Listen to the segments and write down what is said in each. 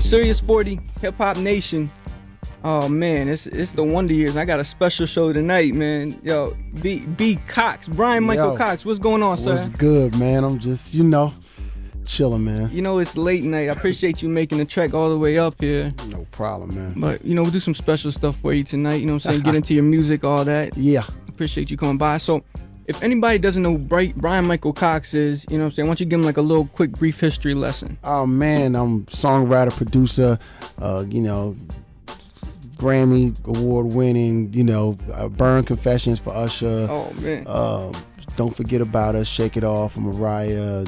Sirius 40, Hip Hop Nation. Oh man, it's the Wonder Years. I got a special show tonight, man. Yo, B Cox, Bryan Michael Cox. What's going on, sir? What's good, man? I'm just, chilling, man. It's late night. I appreciate you making the trek all the way up here. No problem, man. But, we'll do some special stuff for you tonight. You know what I'm saying? Get into your music, all that. Yeah. Appreciate you coming by. So, if anybody doesn't know who Bryan Michael Cox is, you know what I'm saying? Why don't you give him like a little quick, brief history lesson? Oh, man. I'm songwriter, producer, Grammy award winning, Burn Confessions for Usher. Oh, man. Don't Forget About Us, Shake It Off for Mariah,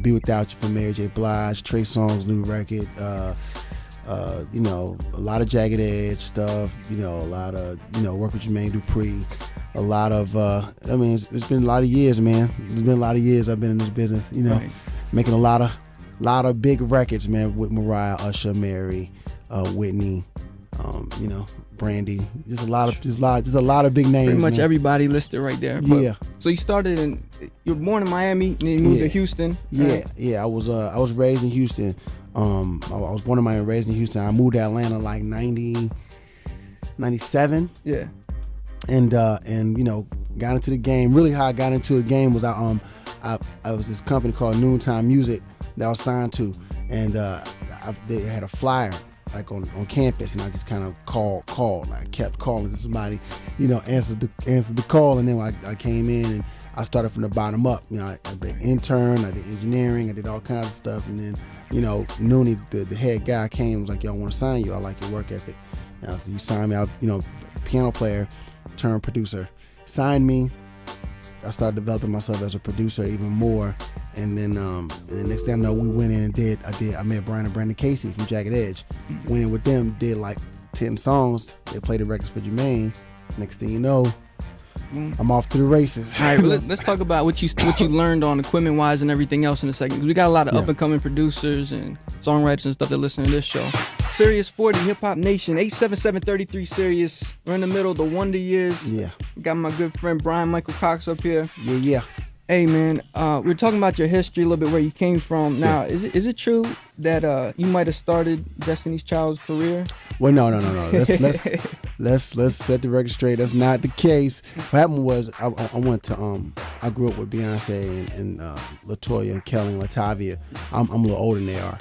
Be Without You for Mary J. Blige, Trey Songz's new record, a lot of Jagged Edge stuff, a lot of, work with Jermaine Dupri, a lot of, it's been a lot of years, man. It's been a lot of years I've been in this business, Right. Making a lot of big records, man, with Mariah, Usher, Mary, Whitney, Brandy, just a lot of big names. Pretty much man. Everybody listed right there. But, yeah. So you were born in Miami, and then you moved to Houston. Yeah. I was raised in Houston. I was born in Miami, raised in Houston. I moved to Atlanta like 97. Yeah. And got into the game. Really, how I got into the game was I was this company called Noontime Music that I was signed to, and they had a flyer like on campus, and I just kind of called. I kept calling to somebody, answered the call, and then I came in and I started from the bottom up. I did intern, I did engineering, I did all kinds of stuff, and then Noonie, the head guy, came and was like, "Yo, I want to sign you. I like your work ethic." And I said, "You sign me out, piano player turned producer." Signed me. I started developing myself as a producer even more, and then the next thing I know, we went in and I met Bryan and Brandon Casey from Jagged Edge. Went in with them, did like 10 songs. They played the records for Jermaine. Next thing you know, I'm off to the races. All right, well, let's talk about what you learned on equipment wise and everything else in a second, because we got a lot of up and coming producers and songwriters and stuff that listen to this show. Sirius 40, Hip Hop Nation, 877-33 Sirius. We're in the middle of the Wonder Years. Yeah. Got my good friend Bryan Michael Cox up here. Yeah. Hey man, we're talking about your history, a little bit where you came from. Now, is it true that you might have started Destiny's Child's career? Well, no. Let's set the record straight. That's not the case. What happened was I went to I grew up with Beyonce and LaToya and Kelly and Latavia. I'm a little older than they are,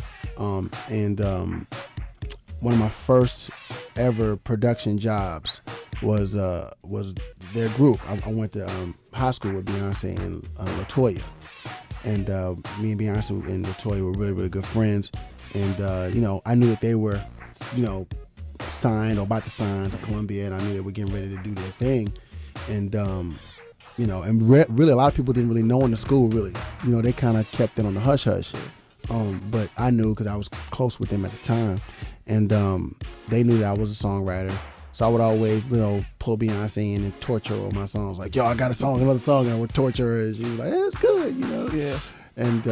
and one of my first ever production jobs was their group. I went to high school with Beyonce and LaToya, and me and Beyonce and LaToya were really, really good friends. And I knew that they were, signed or about to sign to Columbia, and I knew they were getting ready to do their thing. And really a lot of people didn't really know in the school. Really, they kind of kept it on the hush hush. But I knew because I was close with them at the time, and they knew that I was a songwriter. So I would always, pull Beyonce in and torture her on my songs. Like, yo, I got another song, and I would torture her. And she was like, it's good, Yeah. And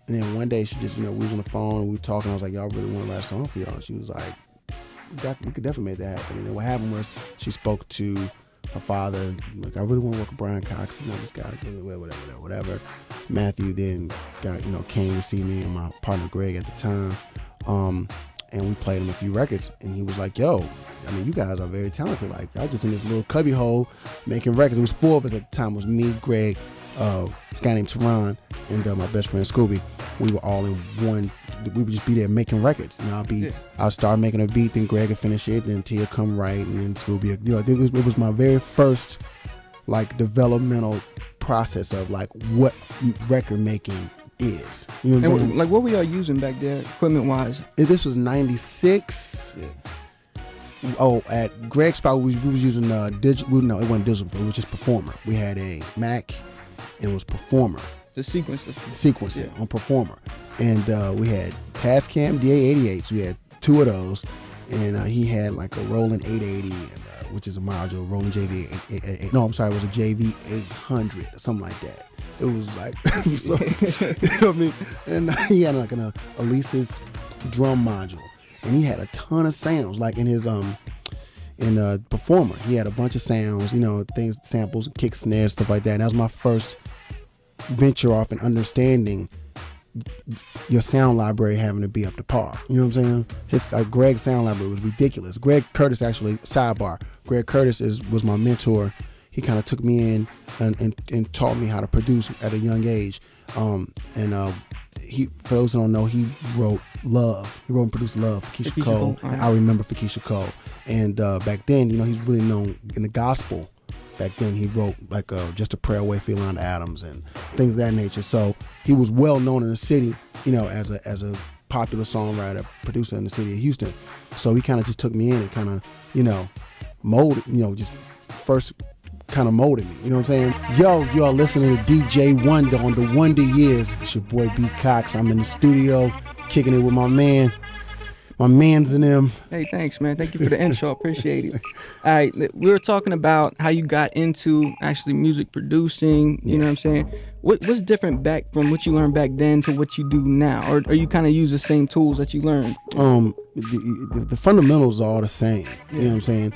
then one day she just, we was on the phone and we were talking. I was like, y'all really want to write a song for y'all? And she was like, we could definitely make that happen. And then what happened was she spoke to her father, like, I really want to work with Bryan Cox. This guy, whatever. Matthew then came to see me and my partner Greg at the time. And we played him a few records, and he was like, yo, you guys are very talented. Like, I was just in this little cubby hole making records. It was 4 of us at the time. It was me, Greg, this guy named Teron, and my best friend Scooby. We were all in one. We would just be there making records. I'll start making a beat, then Greg would finish it, then Tia come write, and then Scooby. It was my very first developmental process of what record making is. What were y'all using back there, equipment wise? This was 96. Yeah. Oh, at Greg's spot, we was using digital. No, it wasn't digital. It was just Performer. We had a Mac, and it was Performer. The sequencing On Performer, and we had Tascam DA88s. We had 2 of those, and he had like a Roland 880, which is a module, Roland JV. No, I'm sorry, it was a JV 800, something like that. It was like, And he had like an Elise's drum module, and he had a ton of sounds. Like in his Performer, he had a bunch of sounds, things, samples, kick, snares, stuff like that. And that was my first venture off in understanding your sound library having to be up to par. You know what I'm saying? Greg's sound library was ridiculous. Greg Curtis, actually, sidebar. Greg Curtis was my mentor. He kind of took me in and taught me how to produce at a young age. He, for those who don't know, he wrote Love. He wrote and produced Love for Keisha Cole. Right. I remember for Keisha Cole. And back then, you know, he's really known in the gospel. Back then, he wrote like Just a Prayer Away for Yolanda Adams and things of that nature. So he was well known in the city, you know, as a popular songwriter, producer in the city of Houston. So he kind of just took me in and kind of, you know, molded, you know, just first kind of molded me. You know what I'm saying? Yo, you are listening to DJ Wonder on The Wonder Years. It's your boy B. Cox. I'm in the studio kicking it with my mans and them. Hey, thanks, man. Thank you for the intro. Appreciate it. All right, we were talking about how you got into actually music producing. You know what I'm saying? What's different back from what you learned back then to what you do now? Or you kind of use the same tools that you learned? The fundamentals are all the same. You know what I'm saying?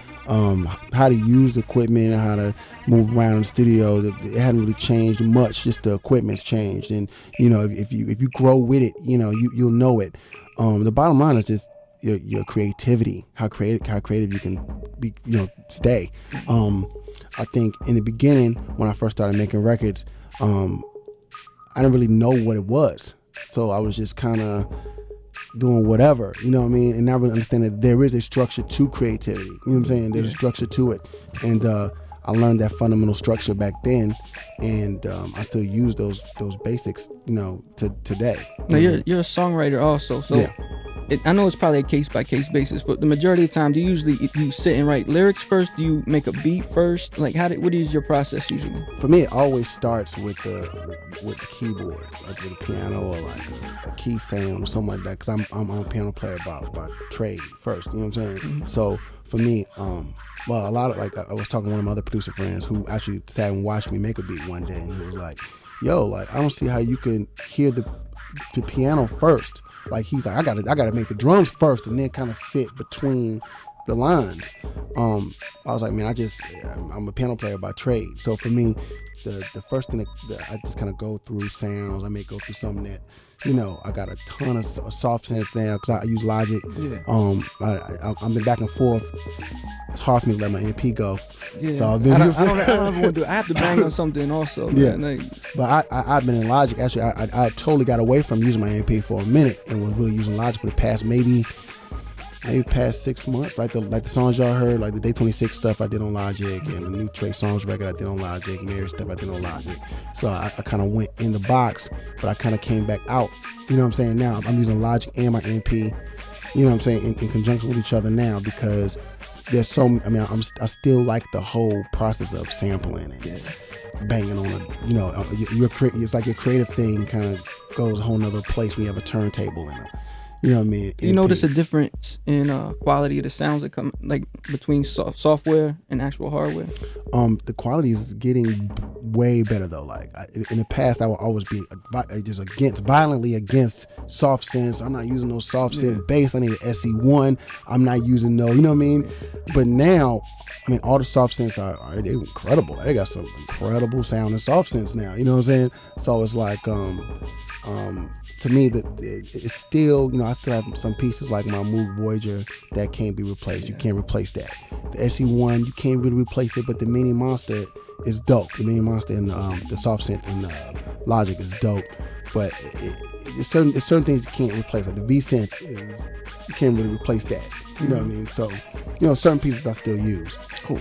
How to use the equipment and how to move around in the studio, it hadn't really changed much. Just the equipment's changed. And, you know, if you grow with it, you know, you'll know it. The bottom line is just your creativity, how creative you can be, you know, stay. I think in the beginning, when I first started making records, I didn't really know what it was. So I was just kind of doing whatever, you know what I mean? And not really understanding that there is a structure to creativity. You know what I'm saying? There's a structure to it. And I learned that fundamental structure back then, and I still use those basics, you know, to today. Now you're a songwriter also, so yeah. I know it's probably a case-by-case basis, but the majority of the time, do you sit and write lyrics first? Do you make a beat first? Like, what is your process usually? For me, it always starts with the keyboard, like with a piano or like a key sound or something like that, because I'm a piano player by trade first, you know what I'm saying? Mm-hmm. So for me, well, a lot of, like, I was talking to one of my other producer friends who actually sat and watched me make a beat one day, and he was like, yo, like, I don't see how you can hear the piano first. Like, he's like, I gotta make the drums first and then kind of fit between the lines. I was like, man, I'm a piano player by trade. So for me, the first thing that I just kind of go through sounds. I may go through something that, you know, I got a ton of soft synths now because I use Logic. Yeah. I've been back and forth. It's hard for me to let my MP go. Yeah. So I don't ever want to do it. I have to bang on something also. Yeah. Like, but I've been in Logic. Actually, I totally got away from using my MP for a minute and was really using Logic for the past maybe past 6 months. Like the songs y'all heard, like the Day 26 stuff I did on Logic, and the new Trey Songz record I did on Logic, Mary stuff I did on Logic. So I kind of went in the box, but I kind of came back out. You know what I'm saying? Now I'm using Logic and my MP, you know what I'm saying, in conjunction with each other now, because there's I still like the whole process of sampling and banging on a, you know, it's like your creative thing kind of goes a whole nother place when you have a turntable in it. You know what I mean? Do you notice a difference in quality of the sounds that come, like, between software and actual hardware? The quality is getting way better though. Like in the past, I would always be just violently against soft synths. I'm not using no soft synth bass. I need an SE1. I'm not using no, you know what I mean? But now, I mean, all the soft synths they're incredible. They got some incredible sound and soft synths now. You know what I'm saying? So it's like, to me, that it's still, you know, I still have some pieces like my Moog Voyager that can't be replaced. You can't replace that. The SE1, you can't really replace it, but the Mini Monster is dope. The Mini Monster and the soft synth in Logic is dope. But there's certain things you can't replace. Like the V-Synth you can't really replace that. You know what I mean? So, you know, certain pieces I still use. Cool.